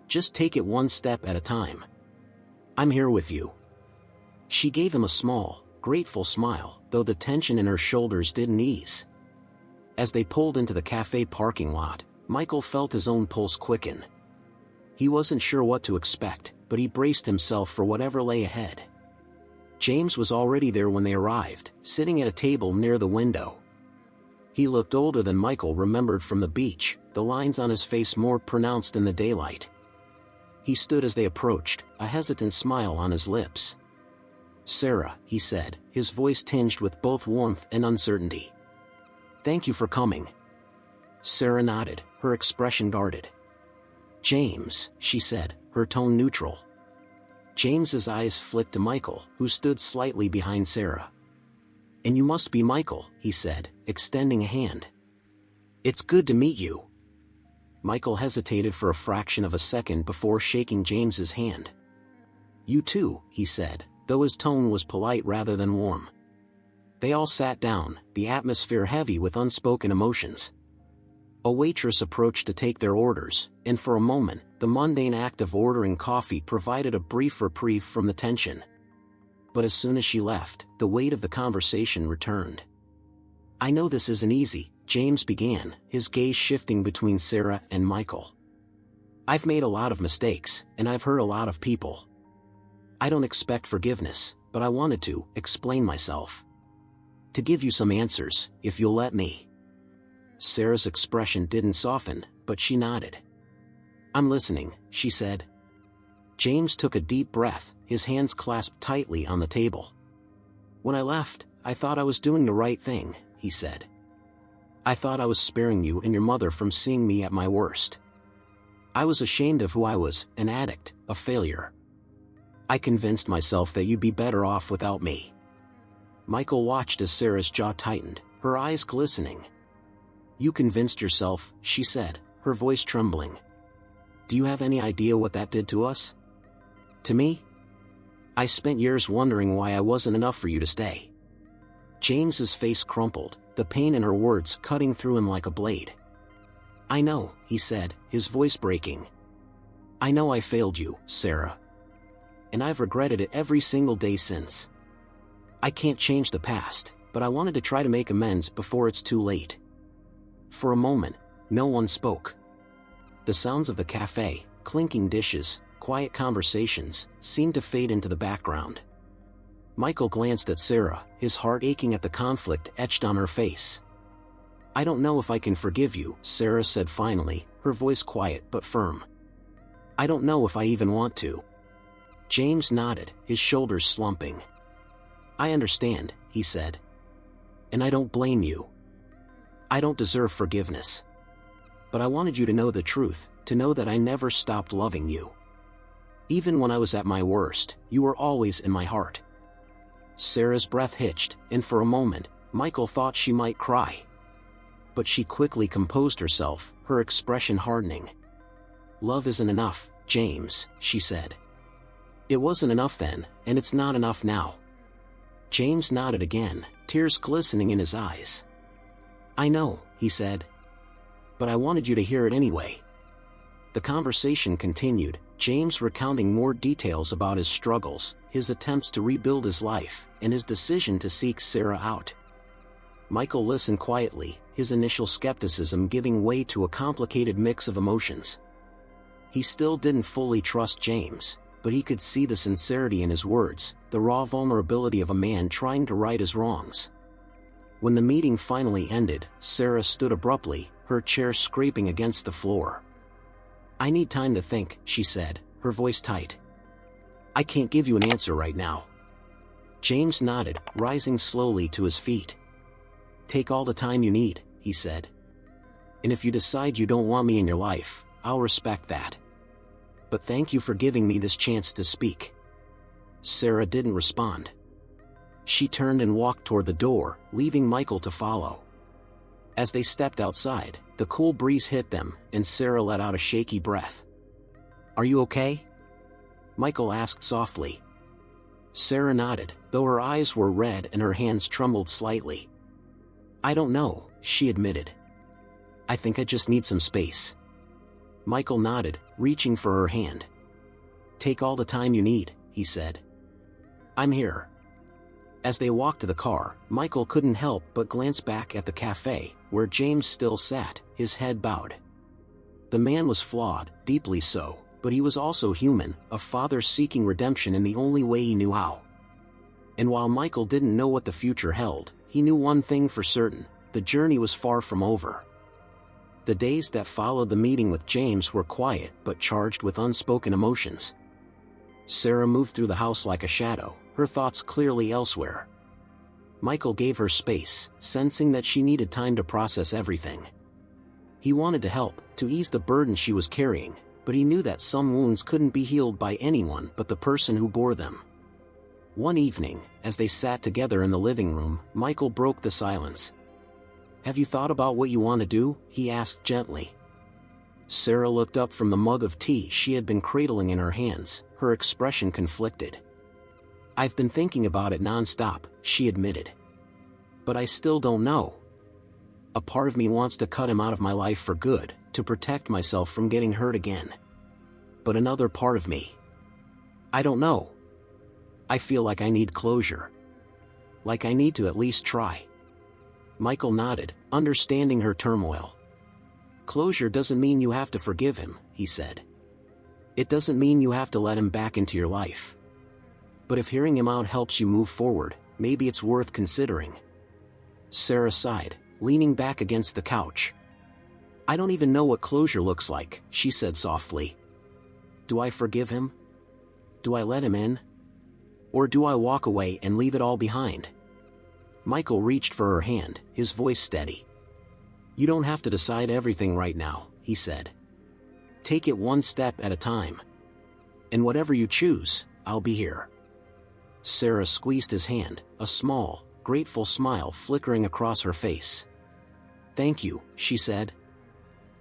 "Just take it one step at a time. I'm here with you." She gave him a small, grateful smile, though the tension in her shoulders didn't ease. As they pulled into the cafe parking lot, Michael felt his own pulse quicken. He wasn't sure what to expect, but he braced himself for whatever lay ahead. James was already there when they arrived, sitting at a table near the window. He looked older than Michael remembered from the beach, the lines on his face more pronounced in the daylight. He stood as they approached, a hesitant smile on his lips. "Sarah," he said, his voice tinged with both warmth and uncertainty. "Thank you for coming." Sarah nodded, her expression guarded. "James," she said, her tone neutral. James's eyes flicked to Michael, who stood slightly behind Sarah. "And you must be Michael," he said, extending a hand. "It's good to meet you." Michael hesitated for a fraction of a second before shaking James's hand. "You too," he said, though his tone was polite rather than warm. They all sat down, the atmosphere heavy with unspoken emotions. A waitress approached to take their orders, and for a moment, the mundane act of ordering coffee provided a brief reprieve from the tension. But as soon as she left, the weight of the conversation returned. "I know this isn't easy," James began, his gaze shifting between Sarah and Michael. "I've made a lot of mistakes, and I've hurt a lot of people. I don't expect forgiveness, but I wanted to explain myself. To give you some answers, if you'll let me." Sarah's expression didn't soften, but she nodded. "I'm listening," she said. James took a deep breath, his hands clasped tightly on the table. "When I left, I thought I was doing the right thing," he said. "I thought I was sparing you and your mother from seeing me at my worst. I was ashamed of who I was, an addict, a failure. I convinced myself that you'd be better off without me." Michael watched as Sarah's jaw tightened, her eyes glistening. "You convinced yourself," she said, her voice trembling. "Do you have any idea what that did to us? To me? I spent years wondering why I wasn't enough for you to stay." James's face crumpled, the pain in her words cutting through him like a blade. "I know," he said, his voice breaking. "I know I failed you, Sarah. And I've regretted it every single day since. I can't change the past, but I wanted to try to make amends before it's too late." For a moment, no one spoke. The sounds of the cafe, clinking dishes, quiet conversations, seemed to fade into the background. Michael glanced at Sarah, his heart aching at the conflict etched on her face. "I don't know if I can forgive you," Sarah said finally, her voice quiet but firm. "I don't know if I even want to." James nodded, his shoulders slumping. "I understand," he said. "And I don't blame you. I don't deserve forgiveness. But I wanted you to know the truth, to know that I never stopped loving you. Even when I was at my worst, you were always in my heart." Sarah's breath hitched, and for a moment, Michael thought she might cry. But she quickly composed herself, her expression hardening. "Love isn't enough, James," she said. "It wasn't enough then, and it's not enough now." James nodded again, tears glistening in his eyes. "I know," he said. "But I wanted you to hear it anyway." The conversation continued, James recounting more details about his struggles, his attempts to rebuild his life, and his decision to seek Sarah out. Michael listened quietly, his initial skepticism giving way to a complicated mix of emotions. He still didn't fully trust James, but he could see the sincerity in his words, the raw vulnerability of a man trying to right his wrongs. When the meeting finally ended, Sarah stood abruptly, her chair scraping against the floor. "I need time to think," she said, her voice tight. "I can't give you an answer right now." James nodded, rising slowly to his feet. "Take all the time you need," he said. "And if you decide you don't want me in your life, I'll respect that. But thank you for giving me this chance to speak." Sarah didn't respond. She turned and walked toward the door, leaving Michael to follow. As they stepped outside, the cool breeze hit them, and Sarah let out a shaky breath. "Are you okay?" Michael asked softly. Sarah nodded, though her eyes were red and her hands trembled slightly. "I don't know," she admitted. "I think I just need some space." Michael nodded, reaching for her hand. "Take all the time you need," he said. "I'm here." As they walked to the car, Michael couldn't help but glance back at the cafe, where James still sat, his head bowed. The man was flawed, deeply so, but he was also human, a father seeking redemption in the only way he knew how. And while Michael didn't know what the future held, he knew one thing for certain: the journey was far from over. The days that followed the meeting with James were quiet but charged with unspoken emotions. Sarah moved through the house like a shadow, her thoughts clearly elsewhere. Michael gave her space, sensing that she needed time to process everything. He wanted to help, to ease the burden she was carrying, but he knew that some wounds couldn't be healed by anyone but the person who bore them. One evening, as they sat together in the living room, Michael broke the silence. "Have you thought about what you want to do?" he asked gently. Sarah looked up from the mug of tea she had been cradling in her hands, her expression conflicted. "I've been thinking about it nonstop," she admitted. "But I still don't know. A part of me wants to cut him out of my life for good, to protect myself from getting hurt again. But another part of me, I don't know. I feel like I need closure. Like I need to at least try." Michael nodded, understanding her turmoil. "Closure doesn't mean you have to forgive him," he said. "It doesn't mean you have to let him back into your life. But if hearing him out helps you move forward, maybe it's worth considering." Sarah sighed, leaning back against the couch. "I don't even know what closure looks like," she said softly. "Do I forgive him? Do I let him in? Or do I walk away and leave it all behind?" Michael reached for her hand, his voice steady. "You don't have to decide everything right now," he said. "Take it one step at a time. And whatever you choose, I'll be here." Sarah squeezed his hand, a small, grateful smile flickering across her face. "Thank you," she said.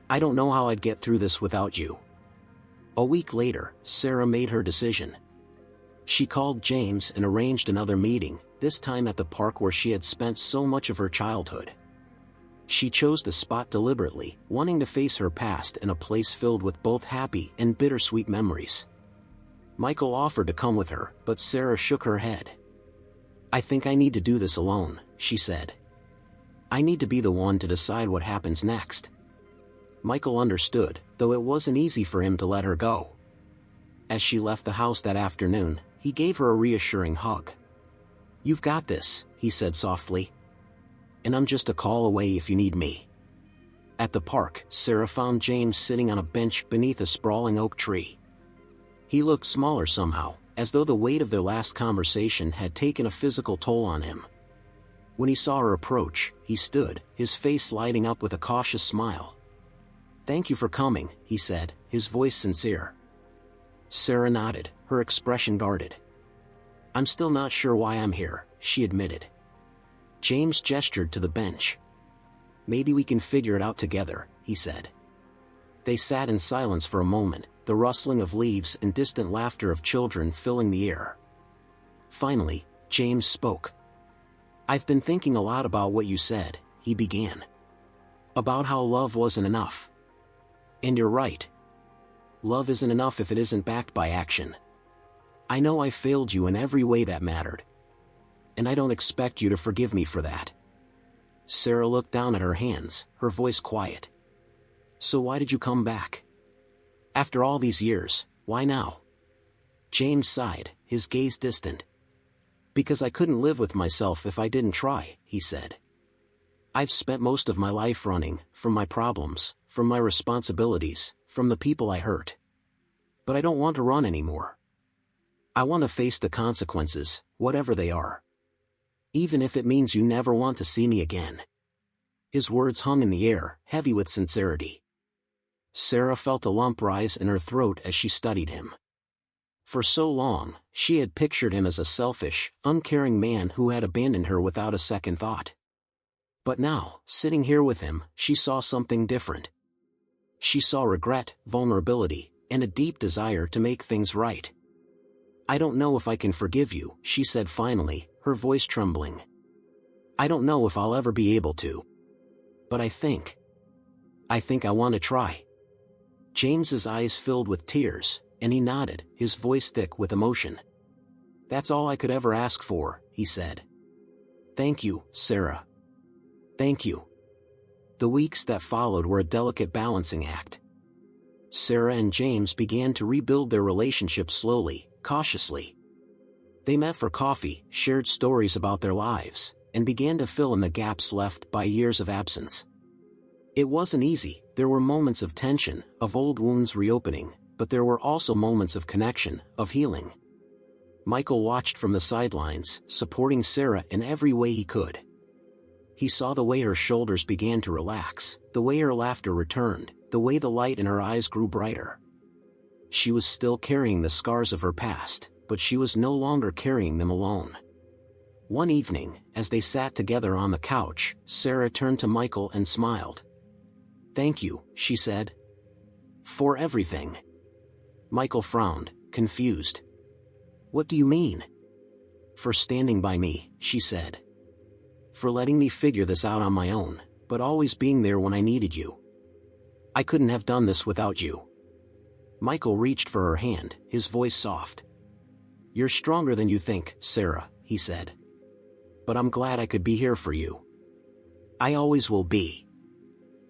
"I don't know how I'd get through this without you." A week later, Sarah made her decision. She called James and arranged another meeting, this time at the park where she had spent so much of her childhood. She chose the spot deliberately, wanting to face her past in a place filled with both happy and bittersweet memories. Michael offered to come with her, but Sarah shook her head. "I think I need to do this alone," she said. I need to be the one to decide what happens next. Michael understood, though it wasn't easy for him to let her go. As she left the house that afternoon, he gave her a reassuring hug. You've got this, he said softly. And I'm just a call away if you need me. At the park, Sarah found James sitting on a bench beneath a sprawling oak tree. He looked smaller somehow, as though the weight of their last conversation had taken a physical toll on him. When he saw her approach, he stood, his face lighting up with a cautious smile. Thank you for coming, he said, his voice sincere. Sarah nodded, her expression guarded. I'm still not sure why I'm here, she admitted. James gestured to the bench. Maybe we can figure it out together, he said. They sat in silence for a moment, the rustling of leaves and distant laughter of children filling the air. Finally, James spoke. I've been thinking a lot about what you said, he began. About how love wasn't enough. And you're right. Love isn't enough if it isn't backed by action. I know I failed you in every way that mattered. And I don't expect you to forgive me for that. Sarah looked down at her hands, her voice quiet. So why did you come back? After all these years, why now? James sighed, his gaze distant. Because I couldn't live with myself if I didn't try, he said. I've spent most of my life running, from my problems, from my responsibilities, from the people I hurt. But I don't want to run anymore. I want to face the consequences, whatever they are. Even if it means you never want to see me again. His words hung in the air, heavy with sincerity. Sarah felt a lump rise in her throat as she studied him. For so long, she had pictured him as a selfish, uncaring man who had abandoned her without a second thought. But now, sitting here with him, she saw something different. She saw regret, vulnerability, and a deep desire to make things right. I don't know if I can forgive you, she said finally, her voice trembling. I don't know if I'll ever be able to. But I think I want to try. James's eyes filled with tears, and he nodded, his voice thick with emotion. That's all I could ever ask for, he said. Thank you, Sarah. Thank you. The weeks that followed were a delicate balancing act. Sarah and James began to rebuild their relationship slowly, cautiously. They met for coffee, shared stories about their lives, and began to fill in the gaps left by years of absence. It wasn't easy, there were moments of tension, of old wounds reopening, but there were also moments of connection, of healing. Michael watched from the sidelines, supporting Sarah in every way he could. He saw the way her shoulders began to relax, the way her laughter returned, the way the light in her eyes grew brighter. She was still carrying the scars of her past, but she was no longer carrying them alone. One evening, as they sat together on the couch, Sarah turned to Michael and smiled. Thank you, she said. For everything. Michael frowned, confused. What do you mean? For standing by me, she said. For letting me figure this out on my own, but always being there when I needed you. I couldn't have done this without you. Michael reached for her hand, his voice soft. You're stronger than you think, Sarah, he said. But I'm glad I could be here for you. I always will be.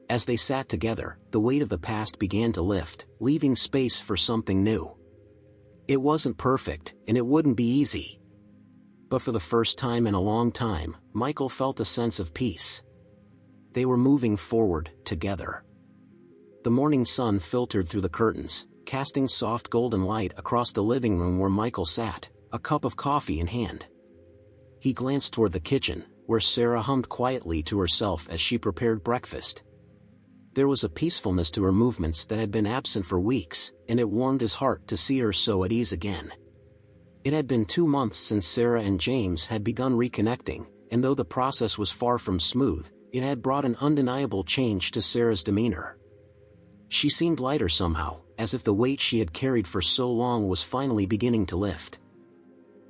As they sat together, the weight of the past began to lift, leaving space for something new. It wasn't perfect, and it wouldn't be easy. But for the first time in a long time, Michael felt a sense of peace. They were moving forward, together. The morning sun filtered through the curtains, casting soft golden light across the living room where Michael sat, a cup of coffee in hand. He glanced toward the kitchen, where Sarah hummed quietly to herself as she prepared breakfast. There was a peacefulness to her movements that had been absent for weeks, and it warmed his heart to see her so at ease again. It had been 2 months since Sarah and James had begun reconnecting, and though the process was far from smooth, it had brought an undeniable change to Sarah's demeanor. She seemed lighter somehow, as if the weight she had carried for so long was finally beginning to lift.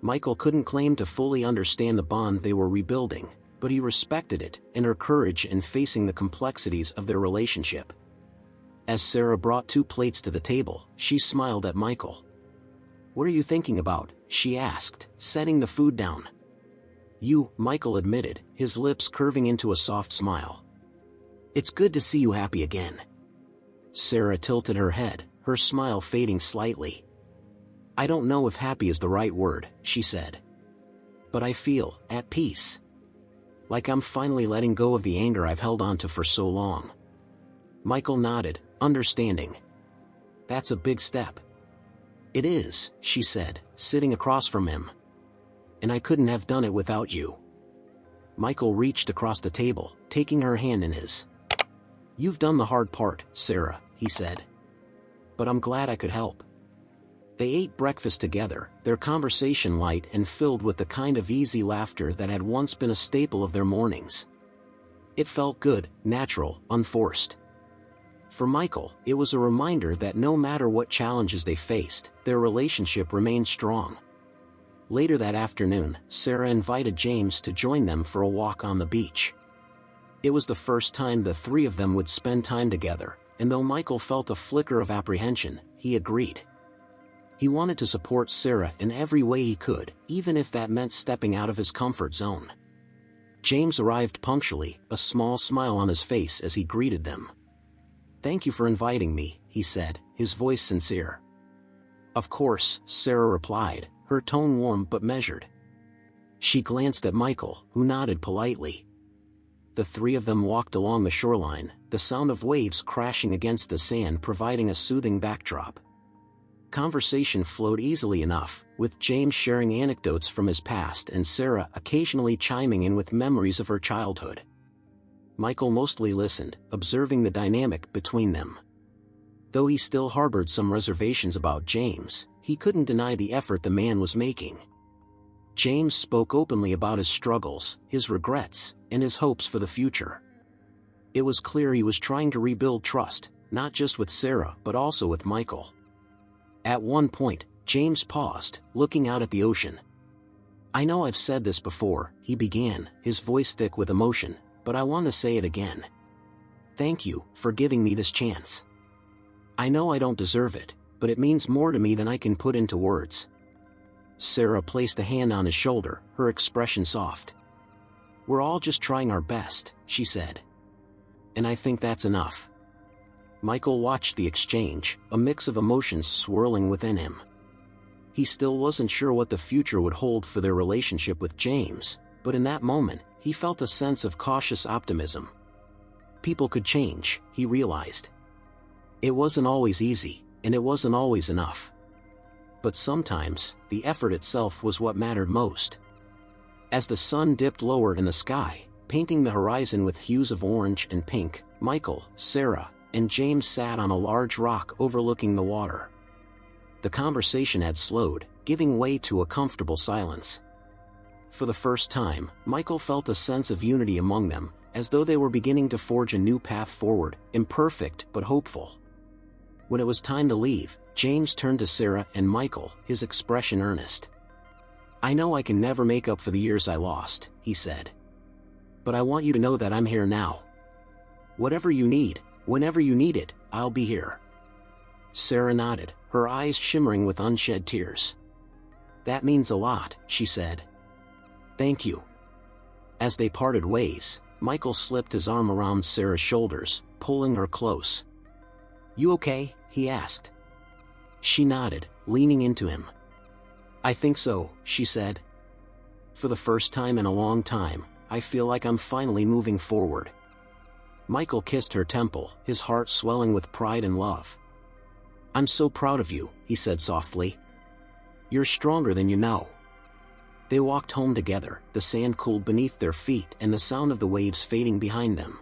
Michael couldn't claim to fully understand the bond they were rebuilding, but he respected it and her courage in facing the complexities of their relationship. As Sarah brought 2 plates to the table, she smiled at Michael. What are you thinking about? She asked, setting the food down. Michael admitted, his lips curving into a soft smile. It's good to see you happy again. Sarah tilted her head, her smile fading slightly. I don't know if happy is the right word, she said. But I feel at peace. Like I'm finally letting go of the anger I've held onto for so long. Michael nodded, understanding. That's a big step. It is, she said, sitting across from him. And I couldn't have done it without you. Michael reached across the table, taking her hand in his. You've done the hard part, Sarah, he said. But I'm glad I could help. They ate breakfast together, their conversation light and filled with the kind of easy laughter that had once been a staple of their mornings. It felt good, natural, unforced. For Michael, it was a reminder that no matter what challenges they faced, their relationship remained strong. Later that afternoon, Sarah invited James to join them for a walk on the beach. It was the first time the three of them would spend time together, and though Michael felt a flicker of apprehension, he agreed. He wanted to support Sarah in every way he could, even if that meant stepping out of his comfort zone. James arrived punctually, a small smile on his face as he greeted them. Thank you for inviting me, he said, his voice sincere. Of course, Sarah replied, her tone warm but measured. She glanced at Michael, who nodded politely. The three of them walked along the shoreline, the sound of waves crashing against the sand providing a soothing backdrop. Conversation flowed easily enough, with James sharing anecdotes from his past and Sarah occasionally chiming in with memories of her childhood. Michael mostly listened, observing the dynamic between them. Though he still harbored some reservations about James, he couldn't deny the effort the man was making. James spoke openly about his struggles, his regrets, and his hopes for the future. It was clear he was trying to rebuild trust, not just with Sarah but also with Michael. At one point, James paused, looking out at the ocean. I know I've said this before, he began, his voice thick with emotion, but I want to say it again. Thank you for giving me this chance. I know I don't deserve it, but it means more to me than I can put into words. Sarah placed a hand on his shoulder, her expression soft. We're all just trying our best, she said. And I think that's enough. Michael watched the exchange, a mix of emotions swirling within him. He still wasn't sure what the future would hold for their relationship with James, but in that moment, he felt a sense of cautious optimism. People could change, he realized. It wasn't always easy, and it wasn't always enough. But sometimes, the effort itself was what mattered most. As the sun dipped lower in the sky, painting the horizon with hues of orange and pink, Michael, Sarah, and James sat on a large rock overlooking the water. The conversation had slowed, giving way to a comfortable silence. For the first time, Michael felt a sense of unity among them, as though they were beginning to forge a new path forward, imperfect but hopeful. When it was time to leave, James turned to Sarah and Michael, his expression earnest. I know I can never make up for the years I lost, he said. But I want you to know that I'm here now. Whatever you need, whenever you need it, I'll be here. Sarah nodded, her eyes shimmering with unshed tears. That means a lot, she said. Thank you. As they parted ways, Michael slipped his arm around Sarah's shoulders, pulling her close. You okay? He asked. She nodded, leaning into him. I think so, she said. For the first time in a long time, I feel like I'm finally moving forward. Michael kissed her temple, his heart swelling with pride and love. I'm so proud of you, he said softly. You're stronger than you know. They walked home together, the sand cooled beneath their feet and the sound of the waves fading behind them.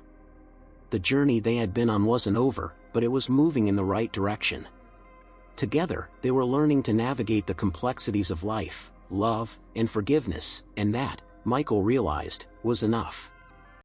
The journey they had been on wasn't over, but it was moving in the right direction. Together, they were learning to navigate the complexities of life, love, and forgiveness, and that, Michael realized, was enough.